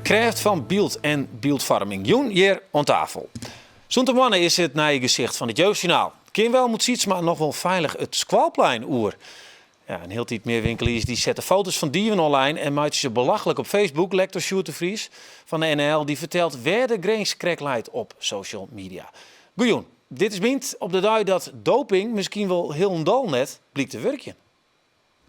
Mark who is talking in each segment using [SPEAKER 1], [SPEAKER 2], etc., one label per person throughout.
[SPEAKER 1] kracht van beeld en beeldvorming. Joen hier aan tafel. Zondag is het naar je gezicht van het Jeugdjournaal. Kind wel moet iets, maar nog wel veilig het Squalplein oer. Ja, een heel tijd meer winkeliers die zetten foto's van dieven online en maken ze belachelijk op Facebook. Lector Sjoerd de Vries van de NL die vertelt waar de grens krek leidt op social media. Goejoen, dit is mint op de dag dat doping misschien wel heel dal net blijkt te werken.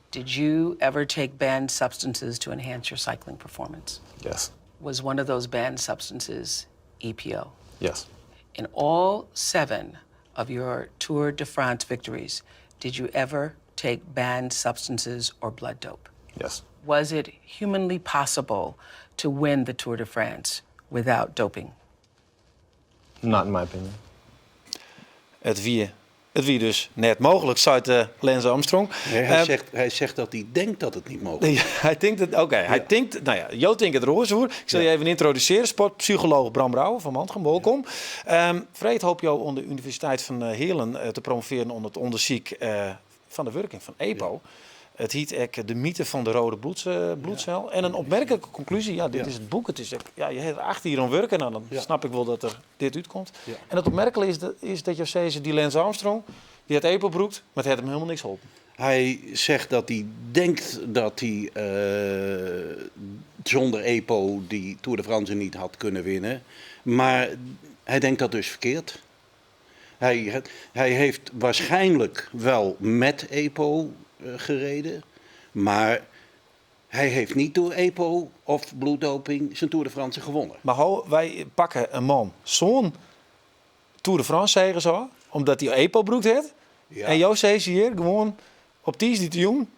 [SPEAKER 2] Did you ever take banned substances to enhance your cycling performance?
[SPEAKER 3] Yes.
[SPEAKER 2] Was one of those banned substances EPO?
[SPEAKER 3] Yes.
[SPEAKER 2] In all 7 of your Tour de France victories, did you ever take banned substances or blood dope?
[SPEAKER 3] Yes.
[SPEAKER 2] Was it humanly possible to win the Tour de France without doping?
[SPEAKER 3] Not in my opinion.
[SPEAKER 1] Het wie dus net mogelijk, zei Lance Armstrong.
[SPEAKER 4] Nee, hij zegt dat hij denkt dat het niet mogelijk is.
[SPEAKER 1] Hij denkt het, oké. Hij denkt, nou ja, Jo denkt het roze hoor. Ik zal je even introduceren. Sportpsycholoog Bram Brouwer van Mantrum, welkom. Vreed hoop jou aan de Universiteit van Heerlen te promoveren onder het onderzoek van de werking van EPO. Ja. Het heet ook de mythe van de rode bloedcel. Ja. En een opmerkelijke conclusie, ja, dit is het boek. Het is, ja, je hebt achter hier aan werken, nou, dan snap ik wel dat er dit uitkomt. Ja. En het opmerkelijke is dat je zei, die Lance Armstrong, die had EPO broekt, maar het had hem helemaal niks geholpen.
[SPEAKER 4] Hij zegt dat hij denkt dat hij zonder EPO die Tour de France niet had kunnen winnen. Maar hij denkt dat dus verkeerd. Hij heeft waarschijnlijk wel met EPO gereden, maar hij heeft niet door EPO of bloeddoping zijn Tour de France gewonnen.
[SPEAKER 1] Maar wij pakken een man zo'n Tour de France zegen zo, omdat hij EPO broekt heeft. Ja. En jou zei hier gewoon op die te doen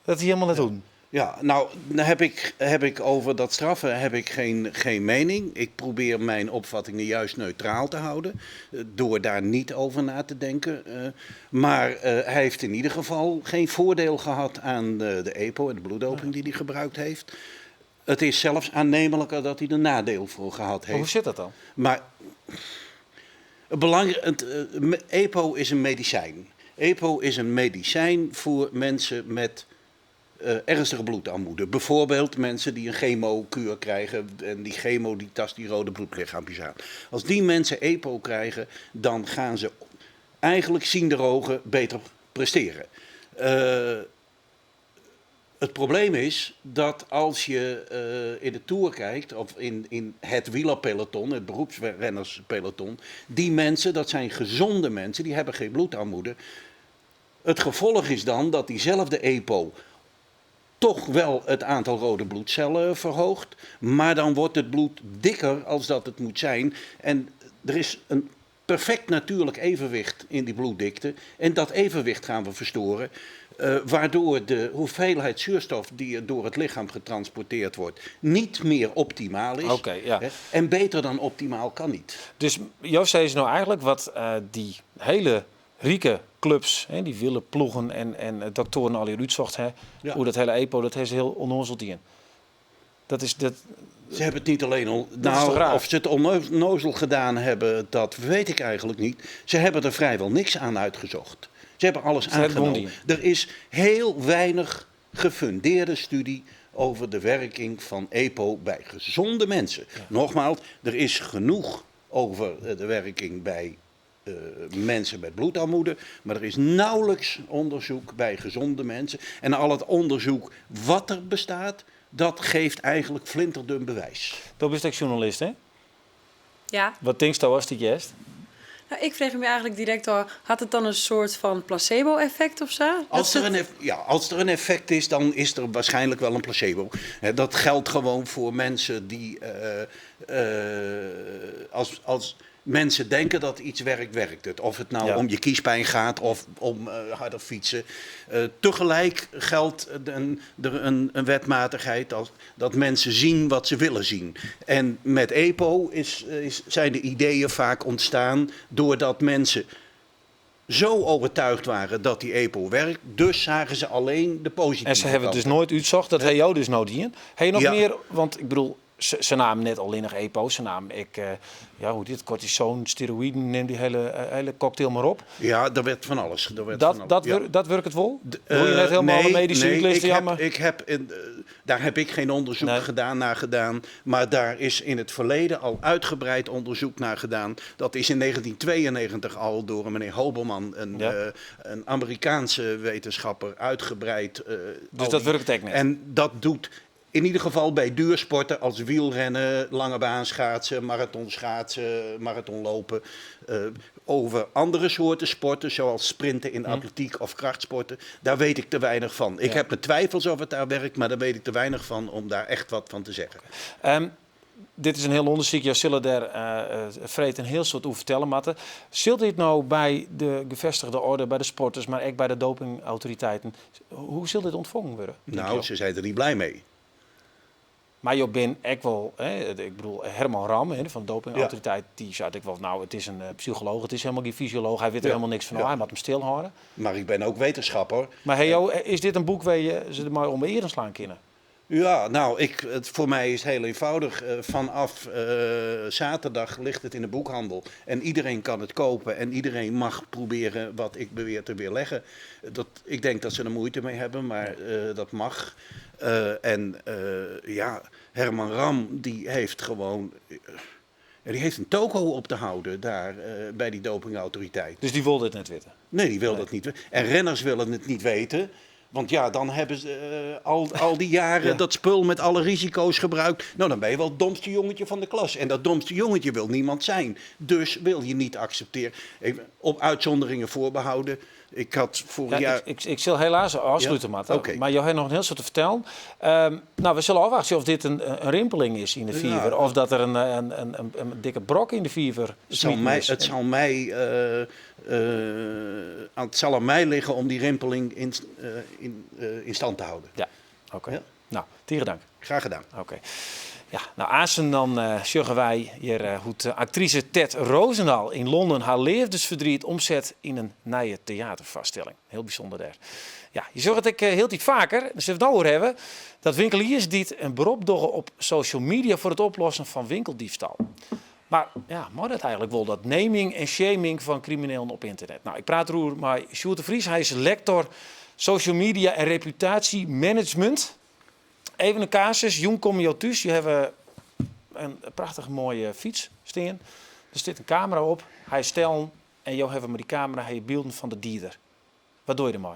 [SPEAKER 1] dat hij helemaal net doen.
[SPEAKER 4] Ja, nou heb ik over dat straffen heb ik geen mening. Ik probeer mijn opvattingen juist neutraal te houden. Door daar niet over na te denken. Maar hij heeft in ieder geval geen voordeel gehad aan de EPO en de bloeddoping die hij gebruikt heeft. Het is zelfs aannemelijker dat hij er nadeel voor gehad heeft.
[SPEAKER 1] Hoe zit dat dan?
[SPEAKER 4] Maar EPO is een medicijn. EPO is een medicijn voor mensen met ernstige bloedarmoede. Bijvoorbeeld mensen die een chemokuur krijgen en die chemo die tast die rode bloedlichaampjes aan. Als die mensen EPO krijgen, dan gaan ze eigenlijk zienderogen beter presteren. Het probleem is dat als je in de Tour kijkt, of in het wielerpeloton, het beroepsrennerspeloton, die mensen, dat zijn gezonde mensen, die hebben geen bloedarmoede. Het gevolg is dan dat diezelfde EPO toch wel het aantal rode bloedcellen verhoogt, maar dan wordt het bloed dikker als dat het moet zijn. En er is een perfect natuurlijk evenwicht in die bloeddikte en dat evenwicht gaan we verstoren, waardoor de hoeveelheid zuurstof die er door het lichaam getransporteerd wordt niet meer optimaal is.
[SPEAKER 1] Okay, ja.
[SPEAKER 4] En beter dan optimaal kan niet.
[SPEAKER 1] Dus Joost zei nou eigenlijk wat die hele rieke clubs, hè, die willen ploegen en doktoren al hier uitzocht, hè, hoe dat hele EPO, dat heeft ze heel onnozeld in. Dat is dat.
[SPEAKER 4] Ze hebben het niet alleen of ze het onnozel gedaan hebben, dat weet ik eigenlijk niet. Ze hebben er vrijwel niks aan uitgezocht. Ze hebben alles aangenomen. Er is heel weinig gefundeerde studie over de werking van EPO bij gezonde mensen. Ja. Nogmaals, er is genoeg over de werking bij mensen met bloedarmoede, maar er is nauwelijks onderzoek bij gezonde mensen. En al het onderzoek wat er bestaat, dat geeft eigenlijk flinterdun bewijs.
[SPEAKER 1] Dat is ook journalist, hè?
[SPEAKER 5] Ja.
[SPEAKER 1] Wat denk je als dit juist?
[SPEAKER 5] Nou, ik vreeg me eigenlijk direct al, had het dan een soort van placebo-effect of zo?
[SPEAKER 4] Als er een effect is, dan is er waarschijnlijk wel een placebo. Dat geldt gewoon voor mensen die als mensen denken dat iets werkt, werkt het. Of het nou om je kiespijn gaat of om harder fietsen. Tegelijk geldt er een wetmatigheid dat mensen zien wat ze willen zien. En met EPO zijn de ideeën vaak ontstaan doordat mensen zo overtuigd waren dat die EPO werkt. Dus zagen ze alleen de positieve
[SPEAKER 1] En ze hebben
[SPEAKER 4] kant.
[SPEAKER 1] dus nooit uitzocht, dat hij jou dus nou dien. Heb je nog meer, want ik bedoel, Ze namen net alleen nog EPO, ze namen hoe dit, cortison, steroïden, neem die hele cocktail maar op.
[SPEAKER 4] Ja, er werd van alles.
[SPEAKER 1] Dat werkt het wel? Doe je net helemaal alle medische uitlisten?
[SPEAKER 4] Daar heb ik geen onderzoek naar gedaan. Maar daar is in het verleden al uitgebreid onderzoek naar gedaan. Dat is in 1992 al door een meneer Hobelman, een Amerikaanse wetenschapper, uitgebreid.
[SPEAKER 1] Dus dat werkt echt niet?
[SPEAKER 4] En dat doet in ieder geval bij duursporten als wielrennen, lange baan schaatsen, marathonlopen. Over andere soorten sporten, zoals sprinten in atletiek of krachtsporten, daar weet ik te weinig van. Ik heb mijn twijfels of het daar werkt, maar daar weet ik te weinig van om daar echt wat van te zeggen.
[SPEAKER 1] Dit is een heel onderzoek. Jij zullen daar Freed een heel soort over vertellen, Matte. Zult dit nou bij de gevestigde orde, bij de sporters, maar ook bij de dopingautoriteiten, hoe zult dit ontvangen worden?
[SPEAKER 4] Nou, ze zijn er niet blij mee.
[SPEAKER 1] Maar je bent echt wel, ik bedoel, Herman Ram van de dopingautoriteit, die zei ik wel, nou, het is een psycholoog, het is helemaal geen fysioloog, hij weet er helemaal niks van, hij moet hem stilhouden.
[SPEAKER 4] Maar ik ben ook wetenschapper.
[SPEAKER 1] Maar is dit een boek waar je ze er maar om eren slaan kunnen?
[SPEAKER 4] Ja, nou, voor mij is het heel eenvoudig. Vanaf zaterdag ligt het in de boekhandel. En iedereen kan het kopen. En iedereen mag proberen wat ik beweer te weerleggen. Ik denk dat ze er moeite mee hebben, maar dat mag. Herman Ram, die heeft gewoon... die heeft een toko op te houden daar bij die dopingautoriteit.
[SPEAKER 1] Dus die wil dit net weten?
[SPEAKER 4] Nee, die wil dat niet weten. En renners willen het niet weten. Want ja, dan hebben ze al die jaren dat spul met alle risico's gebruikt. Nou, dan ben je wel het domste jongetje van de klas. En dat domste jongetje wil niemand zijn. Dus wil je niet accepteren. Op uitzonderingen voorbehouden. Ik had vorig jaar...
[SPEAKER 1] Ik zal helaas afsluiten, Matt. Okay. Maar je hebt nog een heel soort te vertellen. We zullen afwachten of dit een rimpeling is in de viever. Of dat er een dikke brok in de viever is.
[SPEAKER 4] Het zal aan mij liggen om die rimpeling in stand te houden.
[SPEAKER 1] Ja, oké. Ja. Nou, tieren dank.
[SPEAKER 4] Graag gedaan.
[SPEAKER 1] Oké. Ja, nou, aanstaan dan zeggen wij hier hoe actrice Ted Roosendaal in Londen haar levensverdriet omzet in een nieuwe theatervoorstelling. Heel bijzonder daar. Ja, je zegt het ik heel iets vaker, dus we het nou over hebben, dat winkeliers die een beroep doen op social media voor het oplossen van winkeldiefstal. Maar ja, maar dat eigenlijk wel, dat naming en shaming van criminelen op internet. Nou, ik praat erover met Sjoerd de Vries, hij is lector social media en reputatiemanagement. Even een casus, jong kom je thuis, je hebt een prachtige mooie fiets staan. Er zit een camera op, hij stelt en jou hebben met die camera je beelden van de dieder. Wat doe je ermee?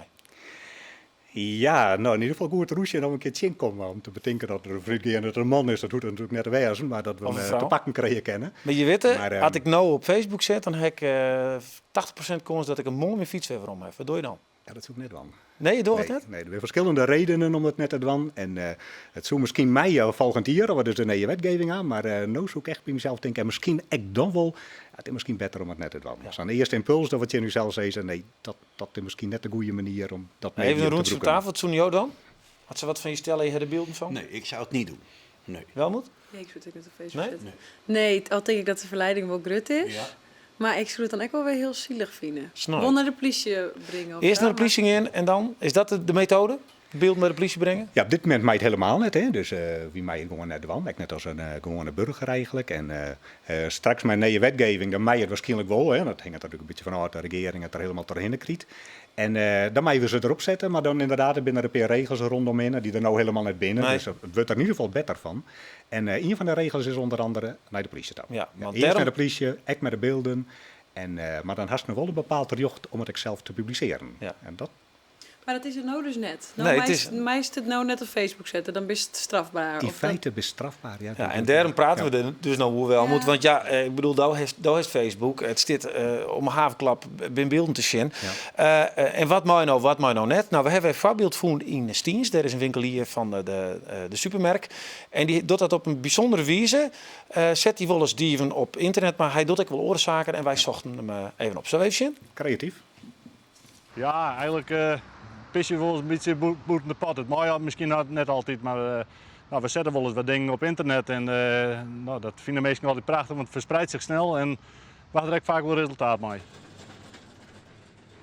[SPEAKER 6] Ja, nou in ieder geval goed roesje en om een keertje inkomen. Om te bedenken dat er een vriend en dat er een man is, dat hoeft natuurlijk net wezen, maar dat we hem te pakken krijgen kennen.
[SPEAKER 1] Maar je weet, als ik nou op Facebook zet, dan heb ik 80% kans dat ik een mooie fiets weer om heb. Wat doe je dan?
[SPEAKER 6] Ja, dat zoek ik net wel.
[SPEAKER 1] Nee, je doet het net?
[SPEAKER 6] Nee, er zijn verschillende redenen om het net te doen. En het zou misschien mij volgend jaar, want er is een nieuwe wetgeving aan, maar nou zoek ik echt bij mezelf denken, en misschien ik dan wel, het is misschien beter om het net te doen. Als aan de eerste impuls dat wat je nu zelf zegt, nee, dat is misschien net de goede manier om dat mee te
[SPEAKER 1] even een rondje op tafel, wat doen jou dan? Had ze wat van je stellen, je hebt de beelden van?
[SPEAKER 4] Nee, ik zou het niet doen. Nee.
[SPEAKER 1] Welmoed?
[SPEAKER 5] Nee, ik zou het niet op Facebook zetten. Nee, al denk ik dat de verleiding wel grut is. Ja. Maar ik zou het dan ook wel weer heel zielig vinden. Gewoon naar de politie brengen.
[SPEAKER 1] Eerst naar de politie in en dan? Is dat de methode? Beeld naar de politie brengen?
[SPEAKER 6] Ja, op dit moment mij het helemaal net. Hè. Dus wie mij gewoon naar de wand. Ik net als een gewone burger eigenlijk. En straks mijn nieuwe wetgeving, dan mij het waarschijnlijk wel. Hè. Dat hangt natuurlijk een beetje vanuit de regering het er helemaal doorheen kriet. En dan moeten we ze erop zetten, maar dan inderdaad binnen een paar regels rondomheen die er nou helemaal net binnen. Nee. Dus het wordt er in ieder geval beter van. En een van de regels is onder andere naar de politie te
[SPEAKER 1] ja,
[SPEAKER 6] eerst naar de politie, echt met de beelden. En, maar dan hast je wel een bepaald recht om het zelf te publiceren.
[SPEAKER 1] Ja.
[SPEAKER 6] En dat...
[SPEAKER 5] Maar dat is het nou dus net. Nou,
[SPEAKER 1] nee,
[SPEAKER 5] mij is het nou net op Facebook zetten, dan is het strafbaar.
[SPEAKER 6] In feite is strafbaar, ja.
[SPEAKER 1] Ja, en daarom praten we er dus nou hoe wel moet. Want ja, ik bedoel, daar is Facebook. Het zit om een havenklap binnen beelden te zien. Ja. En wat mij nou net? Nou, we hebben een voorbeeld gevonden in Stiens. Daar is een winkelier van de supermerk. En die doet dat op een bijzondere wijze. Zet die wel eens dieven op internet, maar hij doet ook wel oorzaken. En wij zochten hem even op. Zo even zien?
[SPEAKER 6] Creatief.
[SPEAKER 7] Ja, eigenlijk... pis je wel eens een beetje boeten de pot. Het mooie misschien net altijd, maar we zetten wel eens wat dingen op internet. En dat vinden mensen altijd prachtig, want het verspreidt zich snel en we hebben er ook vaak wel resultaat mee.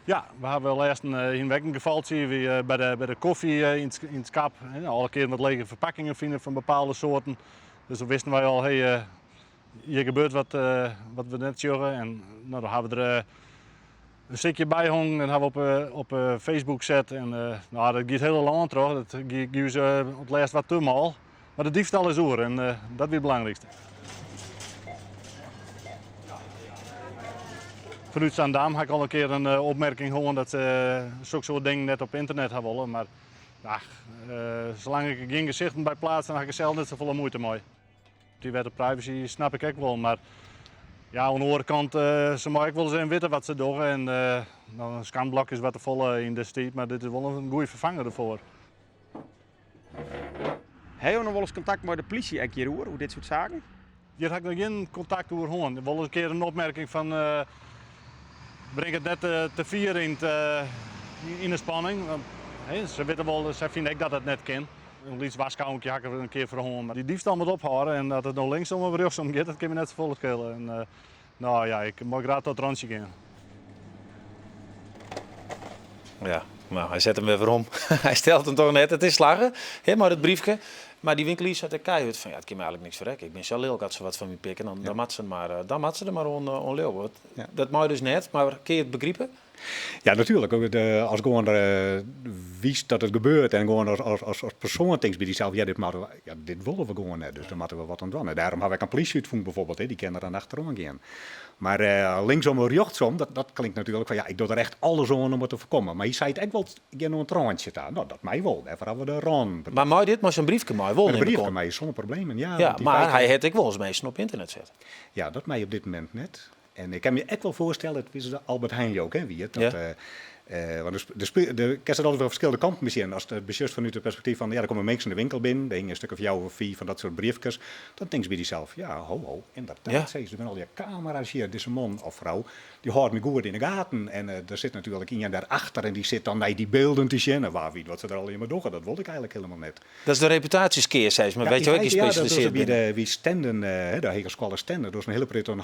[SPEAKER 7] Ja, we hebben wel eerst een geval zien bij de koffie in het kap. Alle keer wat lege verpakkingen vinden van bepaalde soorten. Dus toen wisten wij al, hey, hier gebeurt wat we net zeggen. En nou, dan hebben we er een stukje bij hangen en hebben we op Facebook gezet. En nou, dat gaat heel lang terug. Dat gaat het laatst wat te mal. Maar de diefstal is oer en dat is het belangrijkste. Vanuit Zaandam heb ik al een keer een opmerking gehoord dat ze zulke soort dingen net op internet hebben willen. Maar zolang ik geen gezichten bij plaats, dan heb ik er zelf net zoveel moeite mee. Die wet op privacy snap ik ook wel, maar ja, aan de andere kant, ze mag ook wel eens weten wat ze doen. En nou, een scanblok is wat te vol in de tijd, maar dit is wel een goede vervanger ervoor.
[SPEAKER 8] Heb je nog wel eens contact met de politie een keer hoe dit soort zaken?
[SPEAKER 7] Hier heb ik nog geen contact over gehad. Wel eens een keer een opmerking van breng het net te vier in de spanning. Want, ze weten wel, ze vinden ik dat het net kan. Een liefst waskouwentje hakken we een keer voor maar die diefstal moet ophouden en dat het nog linksom of rechtsom gaat, dat kan me net vol schelen. En, nou ja, ik mag graag tot het randje gaan.
[SPEAKER 1] Ja, nou, hij zet hem weer om. Hij stelt hem toch net, het is slagen, maar het briefje. Maar die winkeliers had de keihard van, ja, het kan me eigenlijk niks verrekken. Ik ben zo lelijk als ze wat van me pikken, dan mat ze er maar on
[SPEAKER 6] Ja.
[SPEAKER 1] Dat mag dus net, maar kun je het begrijpen?
[SPEAKER 6] Ja, natuurlijk. Als gewoon wist dat het gebeurt en gewoon als persoon denkt bij jezelf, ja, dit willen we gewoon net, dus daar moeten we wat aan doen. En daarom heb ik een politieuitvoering bijvoorbeeld, die kan er dan achterom gaan. Maar linksom of rechtsom, dat klinkt natuurlijk van, ja, ik doe er echt alles aan om het te voorkomen. Maar je zei het echt wel, ik ga nog een randje staan. Nou, dat mij wel, daarvoor hebben we de rand.
[SPEAKER 1] Maar mooi dit, maar zo'n briefje mooi wel.
[SPEAKER 6] Een briefje mij zonder problemen, ja.
[SPEAKER 1] Ja,
[SPEAKER 6] want die
[SPEAKER 1] maar
[SPEAKER 6] feiten-
[SPEAKER 1] hij had ik wel eens meestal op internet zetten.
[SPEAKER 6] Ja, dat mij op dit moment net. En ik kan me echt wel voorstellen, het is de Albert Heijn ook, hè, wie het. Dat, want de kerst altijd wel verschillende kanten misschien. Als het beslist vanuit het perspectief van, ja, er komen mensen in de winkel binnen, er hingen een stuk of jou of vier van dat soort briefjes, dan denkt ze bij jezelf, ja, ho, inderdaad,
[SPEAKER 1] Ja.
[SPEAKER 6] zei ze, er zijn al die camera's hier, deze man of vrouw, die houdt me goed in de gaten. En er zit natuurlijk iemand daarachter en die zit dan naar die beelden te zien. En waar wie wat ze er al in maar doen, dat wilde ik eigenlijk helemaal net.
[SPEAKER 1] Dat is de reputatieskeer, zei ze, maar weet je wel, ik gespecialiseerd ben.
[SPEAKER 6] Ja, wie stenden, de Hegerskwallen stenden, dat is een hele breed aan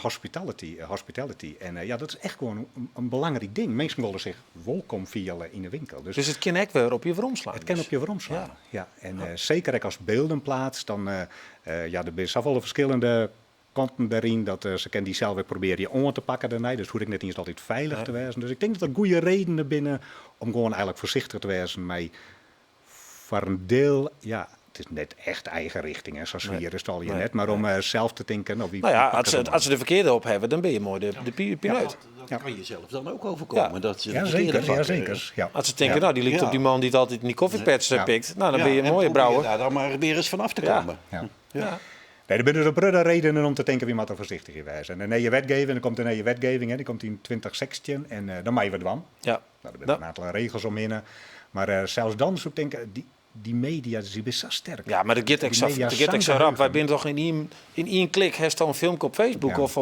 [SPEAKER 6] hospitality. En ja, dat is echt gewoon een belangrijk ding. Mensen willen zich welkom vieren in de winkel.
[SPEAKER 1] Dus het kan ook weer op je veromslaan.
[SPEAKER 6] Het kan op je veromslaan. Ja. En zeker ook als beeldenplaats, dan ja, er zijn wel verschillende kanten daarin. Dat ze kunnen die zelf ook proberen je aan te pakken daarna. Dus hoef ik net niet altijd veilig te wezen. Dus ik denk dat er goede redenen binnen om gewoon eigenlijk voorzichtig te wezen. Maar voor een deel, ja, het is net echt eigen richting. Hè. Zo sfeer is het al je net. Maar om zelf te denken, nou, wie
[SPEAKER 1] Nou ja,
[SPEAKER 6] pakt het
[SPEAKER 1] als ze de verkeerde op hebben, dan ben je mooi de pineut.
[SPEAKER 4] Dat kan je zelf dan ook overkomen.
[SPEAKER 1] Ja.
[SPEAKER 4] Dat ze de
[SPEAKER 6] Ja,
[SPEAKER 4] verkeerde
[SPEAKER 6] zeker. Ja,
[SPEAKER 4] pakken.
[SPEAKER 6] zeker. Ja.
[SPEAKER 1] Als ze denken, nou, die ligt op die man die het altijd in die koffiepads
[SPEAKER 6] Ja.
[SPEAKER 1] pikt. Nou, dan
[SPEAKER 4] Ja,
[SPEAKER 1] ben je een
[SPEAKER 4] en
[SPEAKER 1] mooie
[SPEAKER 4] probeer
[SPEAKER 1] brouwer.
[SPEAKER 4] daar dan maar weer eens vanaf te
[SPEAKER 1] Ja.
[SPEAKER 4] komen.
[SPEAKER 6] Ja.
[SPEAKER 1] Ja.
[SPEAKER 6] Nee, er zijn dus brede redenen om te denken wie moet er voorzichtig in wezen. En een nieuwe wetgeving, dan komt een nieuwe wetgeving, hè, die komt in 2016 en dan mag je wat van.
[SPEAKER 1] Ja.
[SPEAKER 6] Nou, er zijn een aantal regels omheen. Maar zelfs dan zou ik denken, die media die is zo sterk.
[SPEAKER 1] Ja, maar dat gaat
[SPEAKER 6] Die
[SPEAKER 1] echt zo,
[SPEAKER 6] media
[SPEAKER 1] dat gaat echt zo
[SPEAKER 6] zijn
[SPEAKER 1] rap. Wij
[SPEAKER 6] geheugen.
[SPEAKER 1] zijn toch in één klik heeft al een filmpje op Facebook
[SPEAKER 6] Ja.
[SPEAKER 1] of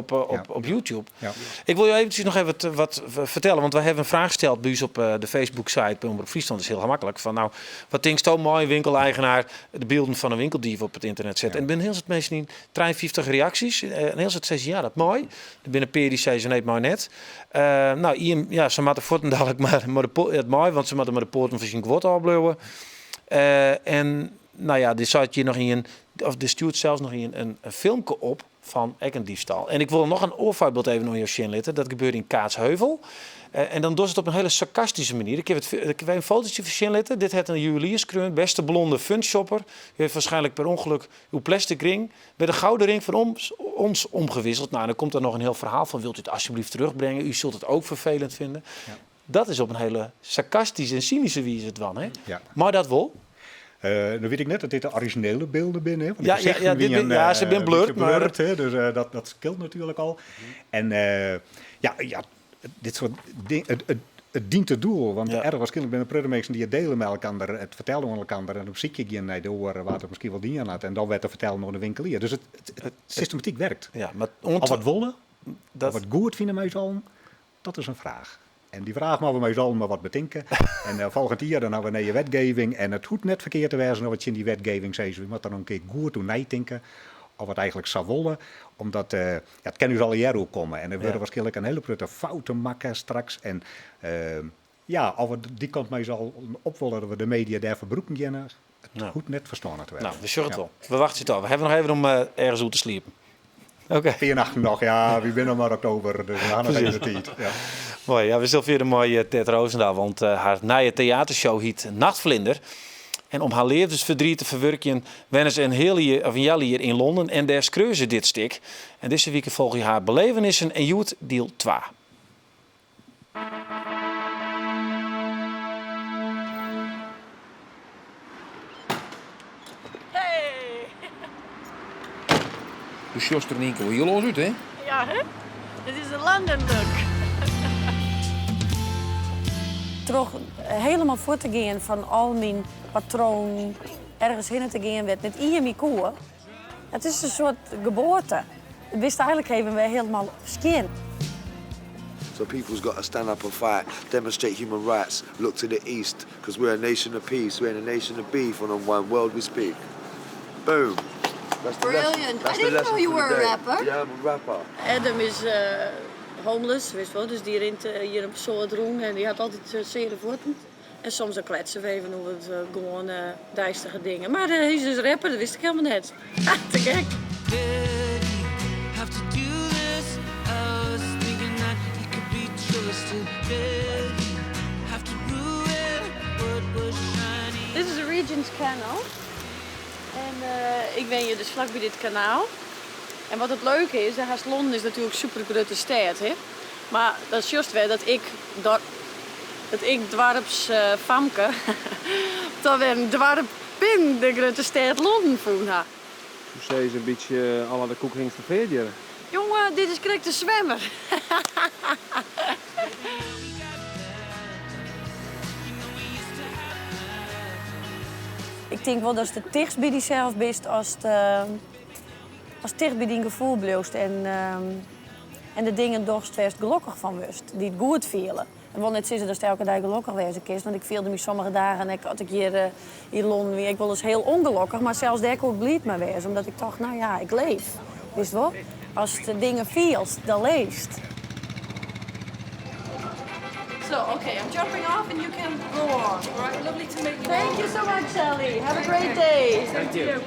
[SPEAKER 1] op YouTube.
[SPEAKER 6] Ja.
[SPEAKER 1] Ik wil je eventjes nog even wat vertellen, want wij hebben een vraag gesteld bij ons op de Facebook-site bij Omroep Friesland. Dat is heel gemakkelijk. Van nou, wat denkt zo'n mooi winkeleigenaar de beelden van een winkeldief op het internet zetten?
[SPEAKER 6] Ja.
[SPEAKER 1] En ben heel het mensen in 53 reacties. En heel het zeggen ja, dat mooi. Er binnen peer die zei ze nee, mooi net. Nou, Ian, ja, ze moeten voortaan dadelijk maar het mooi, want ze moeten maar de poorten van zijn kwart afblouwen. En nou ja, die zat je nog in of die stuurt zelfs nog in een filmpje op van een diefstal. En ik wil nog een oorvoorbeeld even naar je zien laten. Dat gebeurt in Kaatsheuvel. En dan doet het op een hele sarcastische manier. Ik heb een fotootje van zien laten. Dit heeft een juwelierskreun, beste blonde funshopper. U heeft waarschijnlijk per ongeluk uw plastic ring bij de gouden ring van ons omgewisseld. Nou, dan komt er nog een heel verhaal van. Wilt u het alsjeblieft terugbrengen? U zult het ook vervelend vinden. Ja. Dat is op een hele sarcastische en cynische wijze het dan, hè?
[SPEAKER 6] Ja.
[SPEAKER 1] Maar dat wel.
[SPEAKER 6] Dan weet ik net dat dit de originele beelden binnen. Hè?
[SPEAKER 1] Ja, ze zijn blurred. Maar
[SPEAKER 6] dus dat scheelt natuurlijk al. En dit soort dingen, het dient het doel. Want er waarschijnlijk binnen pruddermeesters die het delen met elkaar, het vertellen met elkaar. En op ziek je naar de oren waar het misschien wel dien aan had. En dan werd het vertellen naar de winkelier. Dus het systematiek werkt.
[SPEAKER 1] Ja, maar
[SPEAKER 6] of wat willen,
[SPEAKER 1] dat...
[SPEAKER 6] of wat goed vinden mij zo, dat is een vraag. En die vraag mogen we mij zo maar wat bedenken. En volgend jaar dan hebben we een nieuwe wetgeving. En het hoeft net verkeerd te wezen wat je in die wetgeving zei. We moeten er een keer goed toe nadenken. Of het eigenlijk zou willen. Omdat het kan dus al een jaar ook komen. En er worden waarschijnlijk een hele grote fouten maken straks. En of we die kant mij zal op willen dat we de media daar verbroeken gaan. het goed net verstaan te werden.
[SPEAKER 1] Nou, we zorgen het wel. We wachten het af. We hebben nog even om ergens uit te sliepen. Oké.
[SPEAKER 6] 4 nachten nog, ja, wie bent nog maar oktober, dus we gaan nog even de tijd. Ja.
[SPEAKER 1] Mooi, ja, we zullen weer een mooie Ted Roosendaal, want haar nieuwe theatershow heet Nachtvlinder. En om haar levensverdriet te verwerken, wennen ze een jaar hier in Londen en daar schreeuwen ze dit stuk. En deze week volg je haar belevenissen en Youth deel 2.
[SPEAKER 9] De sjoost er in één keer heel los uit, hè?
[SPEAKER 10] Ja, hè? Dit is de London look.
[SPEAKER 11] Toch helemaal voor te gaan van al mijn patroon ergens heen te gaan werd met IMI koer. Het is een soort geboorte. Het wist eigenlijk even we helemaal skin.
[SPEAKER 12] So people's got to stand up and fight, demonstrate human rights, look to the east, because we're a nation of peace, we're a nation of beef, and on one world we speak. Boom. That's the
[SPEAKER 10] Brilliant.
[SPEAKER 12] lesson. That's
[SPEAKER 10] I
[SPEAKER 12] the
[SPEAKER 10] didn't
[SPEAKER 12] lesson
[SPEAKER 10] know you
[SPEAKER 12] for the
[SPEAKER 10] were a
[SPEAKER 12] day.
[SPEAKER 10] rapper.
[SPEAKER 12] Yeah, I'm a rapper.
[SPEAKER 5] Adam is homeless, wist wel. Dus die rent hier op soort roem en die had altijd zeer voeten. En soms dan kletsen we even over het gewoon duistere dingen. Maar hij is dus rapper, dat wist ik helemaal net. Te gek. Dit is de Regent's Canal. En ik ben hier dus vlakbij dit kanaal. En wat het leuke is, Londen is natuurlijk een super grote stad, hè. Maar dat is juist wel dat ik dwarps famke, dat we een dwarp in de grote stad Londen voelen.
[SPEAKER 8] Zo zei ze een beetje alle de koek hingst verder.
[SPEAKER 5] Jongen, dit is correct de zwemmer.
[SPEAKER 11] Ik denk wel dat het het dichtst bij jezelf bent als het dicht bij die gevoel blijft en de dingen dorst gelukkig van wist, die het goed vielen. En wil net zeggen dat het elke dag gelukkig wezen is, want ik voelde me sommige dagen en had ik hier in Londen weer, ik was dus heel ongelukkig, maar zelfs daar kon ik blij mee wezen, omdat ik dacht, nou ja, ik leef. Wist wel? Als de dingen feels, dan leest.
[SPEAKER 5] So, okay, I'm jumping off and you can go on. All right, lovely to meet you. Thank you so much, Sally. Have a great day. Thank you.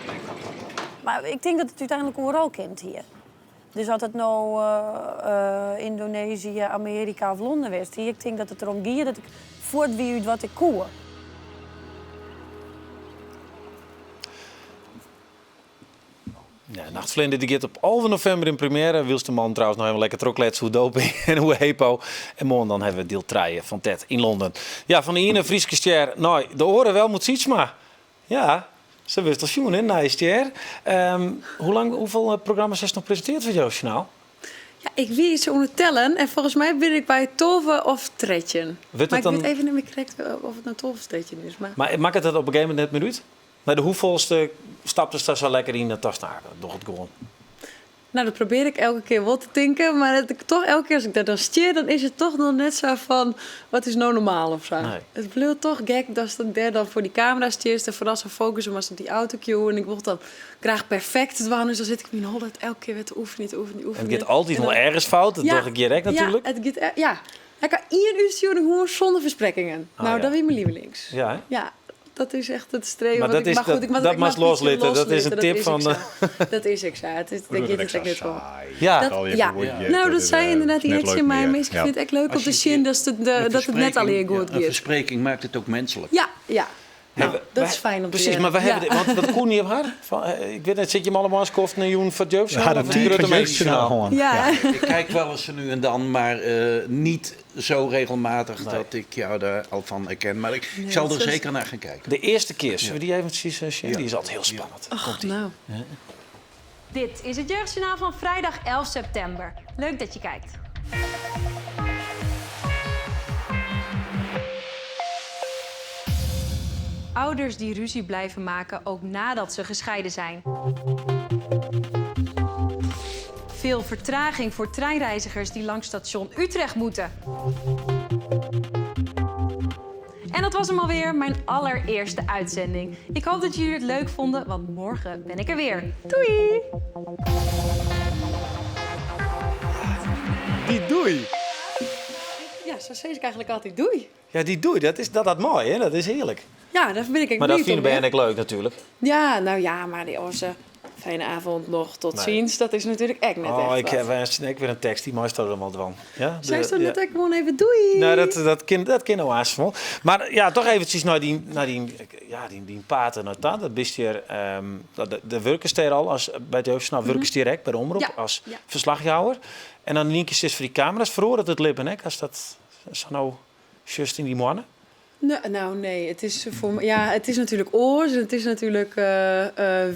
[SPEAKER 11] Maar ik denk dat het uiteindelijk overal kent hier. Dus als het nou Indonesië, Amerika of Londen was, hier, ik denk dat het erom gaat dat ik voort wie uit wat ik koer.
[SPEAKER 1] Ja, Nachtvlinder die gaat op 11 november in première. Wils de man trouwens nog even lekker trokletsen hoe doping en hoe hepo. En morgen dan hebben we deel 3 van Ted in Londen. Ja, van de ene Frieske ster. Nou, de oren wel moet iets maar. Ja, ze wist al schoen in, nice ster. Hoeveel programma's is nog gepresenteerd voor jou, Journaal?
[SPEAKER 5] Ja, ik weet iets ondertellen en volgens mij ben ik bij 12 of 13. Maar ik weet even niet meer correct of het nou 12 of 13 is.
[SPEAKER 1] Maar maakt het dat op een gegeven moment net minuut? Maar de hoeveelste stapte daar zo lekker in de tas naar? Doch het gewoon.
[SPEAKER 5] Nou, dat probeer ik elke keer wel te denken. Maar toch elke keer als ik dat dan steer, dan is het toch nog net zo van... Wat is nou normaal of zo? Nee. Het blijft toch gek dat ze daar dan voor die camera steert. En vooral zo focussen was op die autocue. En ik wil dan graag perfect het waren. Dus dan zit ik me in Holland elke keer weer te oefenen. En
[SPEAKER 1] het gaat altijd nog ergens fout. Dat dacht ik direct natuurlijk.
[SPEAKER 5] Ja, het gaat... Ja. Ik kan 1 uur sturen gewoon zonder versprekkingen. Nou, dat is mijn lievelings.
[SPEAKER 1] Ja, hè?
[SPEAKER 5] Ja. Dat is echt het streven.
[SPEAKER 1] Maar dat mag loslitten. Dat is een tip van...
[SPEAKER 5] Dat is ik zo. Dat is het net wel.
[SPEAKER 1] Ja.
[SPEAKER 5] Nou, dat zei inderdaad iets. Maar mensen vinden het echt leuk om te zien dat het net alleen goed gaat.
[SPEAKER 4] Een verspreking maakt het ook menselijk.
[SPEAKER 5] Ja. Nou, dat is fijn om te
[SPEAKER 1] precies, maar we hebben want wat Koen niet op haar. Ik weet niet, zit je hem allemaal eens koft een joen voor Joost?
[SPEAKER 6] Ja, dat is gewoon.
[SPEAKER 5] Ja.
[SPEAKER 4] Ik kijk wel eens nu en dan, maar niet zo regelmatig dat ik jou daar al van herken. Maar ik zal er zeker naar gaan kijken.
[SPEAKER 1] De eerste keer, zullen we die even precies zien? Die is altijd heel spannend.
[SPEAKER 5] Ach, nou.
[SPEAKER 13] Ja. Dit is het Jeugdjournaal van vrijdag 11 september. Leuk dat je kijkt. Ouders die ruzie blijven maken, ook nadat ze gescheiden zijn. Veel vertraging voor treinreizigers die langs station Utrecht moeten. En dat was hem alweer, mijn allereerste uitzending. Ik hoop dat jullie het leuk vonden, want morgen ben ik er weer. Doei!
[SPEAKER 1] Die doei!
[SPEAKER 5] Ja, zo zeg ik eigenlijk altijd doei.
[SPEAKER 1] Ja, die doei, dat is mooi, hè? Dat is heerlijk.
[SPEAKER 5] Ja, dat vind ik
[SPEAKER 1] Maar dat
[SPEAKER 5] niet.
[SPEAKER 1] vinden ben ik leuk natuurlijk.
[SPEAKER 5] Ja, nou ja, maar die onze fijne avond nog, tot ziens, dat is natuurlijk echt net echt
[SPEAKER 1] Ik
[SPEAKER 5] wat.
[SPEAKER 1] heb weer een tekst, die maakt er allemaal van. Ja,
[SPEAKER 5] Zij stond net ook gewoon even doei.
[SPEAKER 1] Nou, dat kan nou aansmal. Maar ja, toch eventjes naar die paten. Dat bist hier, de werkenster al als bij de Jeugd, werkens direct bij de omroep als verslagjouwer. En dan een keer voor die camera's verhoor dat het lippen, hè? Als dat zo nou just in die mannen.
[SPEAKER 5] Nee, het is het is natuurlijk oors en het is natuurlijk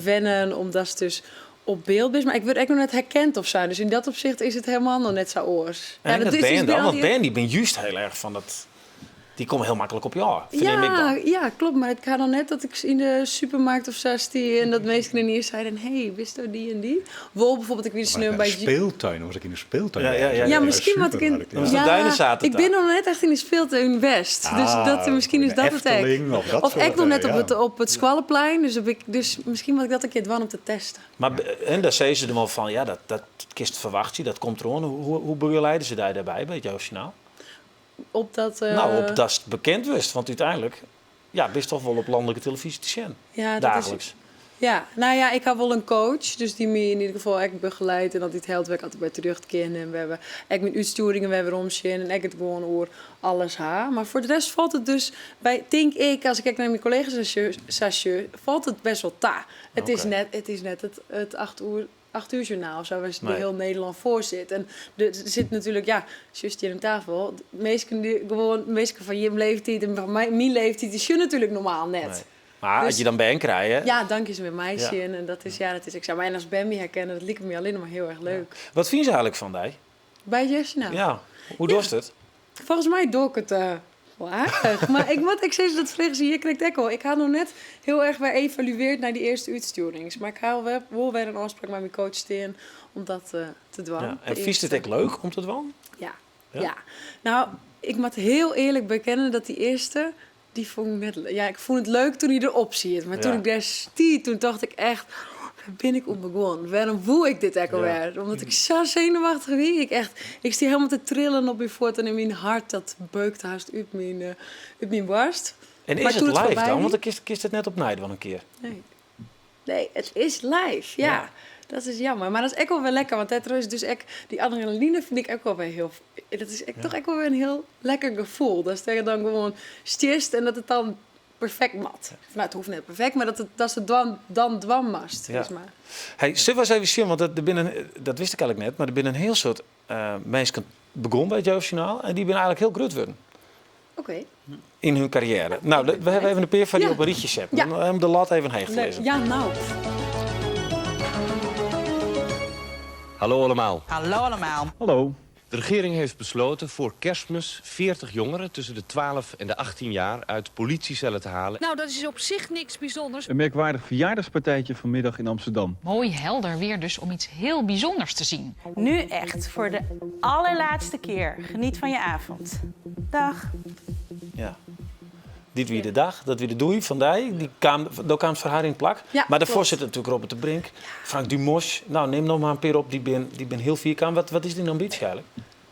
[SPEAKER 5] wennen omdat het dus op beeld is. Maar ik word echt nog net herkend of zo. Dus in dat opzicht is het helemaal nog net zo oors.
[SPEAKER 1] En dat ben je dan, want Ben die ben juist heel erg van dat. Die komen heel makkelijk op je af, vind ik dan.
[SPEAKER 5] Ja, klopt. Maar het gaat dan net dat ik in de supermarkt of zo stie en dat mensen in hier zeiden, hey, wist je die en die? Wol bijvoorbeeld, ik weer sneu bij...
[SPEAKER 6] speeltuin, was ik in de speeltuin.
[SPEAKER 5] Ja, misschien wat ik in... Ik ben nog net echt in de speeltuin West. Dus misschien is dat het echt. Of ik nog net op het Squalleplein. Dus misschien wat ik dat een keer dwan om te testen.
[SPEAKER 1] Maar en daar zei ze er wel van, ja, dat kist verwacht je, dat komt er aan. Hoe begeleiden ze daarbij bij het Journaal?
[SPEAKER 5] Op dat...
[SPEAKER 1] op dat het bekend wist. Want uiteindelijk best toch wel op landelijke televisie te zien.
[SPEAKER 5] Ja,
[SPEAKER 1] dagelijks.
[SPEAKER 5] Ja, nou ja, ik heb wel een coach. Dus die me in ieder geval echt begeleidt. En dat dit helpt werk altijd bij terugkeren. En we hebben echt met uitsturingen, we hebben omzien. En ik het gewoon over alles haar. Maar voor de rest valt het dus bij, denk ik, als ik kijk naar mijn collega's, valt het best wel ta. Het is net het 8 uur journaal of zo, waar heel Nederland voor zit. En er zit natuurlijk, juist hier aan tafel, meesten van je leeftijd en van mijn leeftijd is je natuurlijk normaal net. Nee.
[SPEAKER 1] Maar dus, als je dan Ben krijgt,
[SPEAKER 5] ja, dank je ze met meisje en dat is ik zou mij en als Ben me herkennen, dat liep me alleen maar heel erg leuk.
[SPEAKER 1] Ja. Wat vind je eigenlijk van die?
[SPEAKER 5] Bij Journaal?
[SPEAKER 1] Ja, hoe doe je het?
[SPEAKER 5] Volgens mij doe ik het wel aardig. Maar ik zei dat vliegen ze hier krijgt ik al. Ik had nog net heel erg weer evalueerd naar die eerste uitsturings. Maar ik haal wel weer een afspraak met mijn coach in om dat te doen.
[SPEAKER 1] Ja. En vies het echt leuk om te doen?
[SPEAKER 5] Ja. Nou, ik moet heel eerlijk bekennen dat die eerste, die vond ik net... Ja, ik vond het leuk toen hij erop zit. Maar toen ik daar stiet, toen dacht ik echt... Waar ben ik onbegonnen? Waarom voel ik dit ook alweer? Omdat ik zo zenuwachtig wie. Ik stier helemaal te trillen op mijn voet en in mijn hart. Dat beukt haast uit mijn borst.
[SPEAKER 1] En is het live dan? Want ik kist het net op night wel een keer.
[SPEAKER 5] Nee, het is live, ja. Dat is jammer. Maar dat is echt wel weer lekker. Want dat is dus echt, die adrenaline vind ik ook wel weer heel... Dat is toch echt wel weer een heel lekker gevoel. Dat is dan gewoon stierst en dat het dan perfect mat. Nou, het hoeft net perfect, maar dat ze dan dwammast.
[SPEAKER 1] Ja. Hey, zullen we eens even zien, want dat wist ik eigenlijk net, maar er zijn een heel soort mensen begonnen bij het Journaal en die zijn eigenlijk heel groot worden.
[SPEAKER 5] Oké.
[SPEAKER 1] In hun carrière. Nou, we hebben even een paar van die op een rietje zetten. Dan hebben we de lat even heen gelezen.
[SPEAKER 5] Ja, nou.
[SPEAKER 14] Hallo allemaal.
[SPEAKER 10] Hallo allemaal.
[SPEAKER 6] Hallo.
[SPEAKER 14] De regering heeft besloten voor Kerstmis 40 jongeren tussen de 12 en de 18 jaar uit politiecellen te halen.
[SPEAKER 10] Nou, dat is op zich niks bijzonders.
[SPEAKER 15] Een merkwaardig verjaardagspartijtje vanmiddag in Amsterdam.
[SPEAKER 16] Mooi helder weer dus om iets heel bijzonders te zien.
[SPEAKER 17] Nu echt, voor de allerlaatste keer. Geniet van je avond. Dag.
[SPEAKER 1] Ja. Dit wie de dag, dat wie de doei van die kwam het voor haar in plak. Ja, maar de voorzitter natuurlijk Robert de Brink, Frank Dumos. Nou, neem nog maar een peer op, die ben heel vierkant. Wat is die ambitie eigenlijk?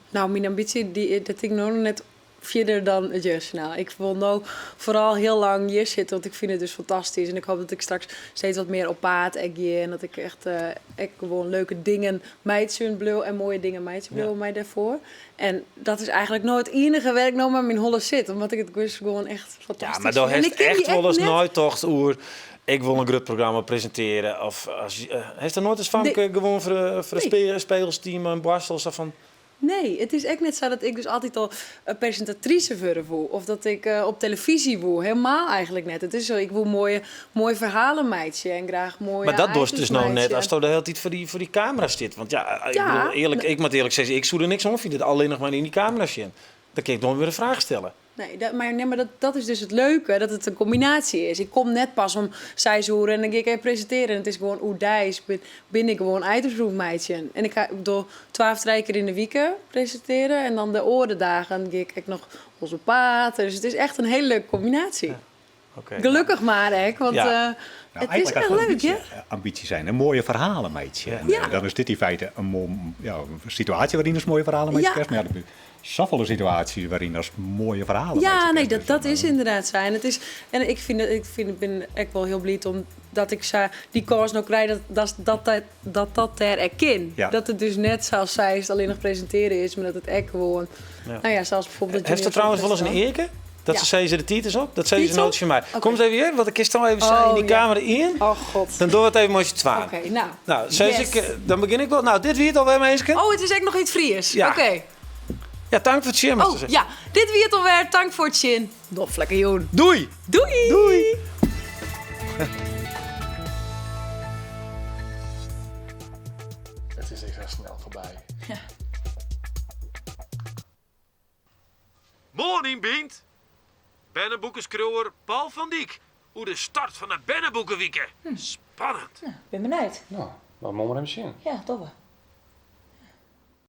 [SPEAKER 5] Nou, mijn ambitie, dat ik nog net verder dan het Journaal. Ik wil nou vooral heel lang hier zitten, want ik vind het dus fantastisch. En ik hoop dat ik straks steeds wat meer op paard en dat ik echt gewoon leuke dingen meidsen blul en mooie dingen meidsen blul mij daarvoor. En dat is eigenlijk nooit het enige werk nou met mijn holle zit, omdat ik het dus gewoon echt fantastisch vind.
[SPEAKER 1] Ja, maar dan heeft echt wel eens nooit toch oer. Ik wil een groot programma presenteren. Of heeft er nooit eens van gewoon voor een spelersteam een Barstels van.
[SPEAKER 5] Nee, het is echt net zo dat ik dus altijd al een presentatrice voel. Of dat ik op televisie wil. Helemaal eigenlijk net. Het is zo, ik wil mooie verhalen meidje en graag mooie.
[SPEAKER 1] Maar dat doet dus nou net als je de hele tijd voor die camera zit. Want ik moet eerlijk zeggen, ik zoek er niks om of je dit alleen nog maar in die camera zit. Dan kan ik nog weer een vraag stellen.
[SPEAKER 5] Maar dat is dus het leuke, dat het een combinatie is. Ik kom net pas om 6 uur en dan ga ik even presenteren. En het is gewoon oerdijs, ben ik gewoon itersgroepmeidje. En ik ga door 12 keer in de week presenteren. En dan de orendagen ga ik nog onze paard. Dus het is echt een hele leuke combinatie.
[SPEAKER 1] Ja. Oké.
[SPEAKER 11] Gelukkig maar, hè? Want
[SPEAKER 1] Ja.
[SPEAKER 11] het is echt leuk, hè?
[SPEAKER 6] Ambitie zijn. Een mooie verhalen, meidje. En,
[SPEAKER 11] Ja.
[SPEAKER 6] dan is dit in feite een situatie waarin er mooie verhalen mee
[SPEAKER 11] Ja.
[SPEAKER 6] kerst. Maar ja, er zoveel situaties waarin er mooie verhalen
[SPEAKER 11] Ja,
[SPEAKER 6] mee
[SPEAKER 11] nee, dat is inderdaad zijn. Het is, en ik ben echt wel heel blij omdat ik die koers nog krijg dat daar erken.
[SPEAKER 6] Ja.
[SPEAKER 11] Dat het dus net zoals zij het alleen nog presenteren is, maar dat het echt gewoon...
[SPEAKER 1] Ja.
[SPEAKER 11] Nou ja, zoals bijvoorbeeld...
[SPEAKER 1] Heeft er trouwens wel eens een eerke? Dat
[SPEAKER 11] Ja.
[SPEAKER 1] ze zei ze de titels op? Dat zei ze
[SPEAKER 11] Titel?
[SPEAKER 1] nooit van mij.
[SPEAKER 11] Oké.
[SPEAKER 1] Kom eens even hier, want ik kist dan even in die
[SPEAKER 11] ja.
[SPEAKER 1] camera in.
[SPEAKER 11] Oh god.
[SPEAKER 1] Dan doen we het even met je twaalf.
[SPEAKER 11] Oké, nou.
[SPEAKER 1] Nou, zei
[SPEAKER 11] Yes.
[SPEAKER 1] ik, dan begin ik wel. Nou, dit wie het alweer, mensen.
[SPEAKER 11] Oh, het is echt nog iets Fries.
[SPEAKER 1] Ja.
[SPEAKER 11] Oké.
[SPEAKER 1] Ja, dank voor het share.
[SPEAKER 11] Oh, ja. Dit wie het alweer. Dank voor het zin. Nog lekker, Joen.
[SPEAKER 1] Doei.
[SPEAKER 11] Doei.
[SPEAKER 1] Doei.
[SPEAKER 18] Het is echt snel voorbij.
[SPEAKER 1] Morning, Bient. Bennenboekenskroer Paul van Diek. Hoe de start van de Bennenboekenweekend. Spannend.
[SPEAKER 10] Ben benieuwd.
[SPEAKER 18] Nou, wat moeten we hem zien?
[SPEAKER 10] Ja, toch wel.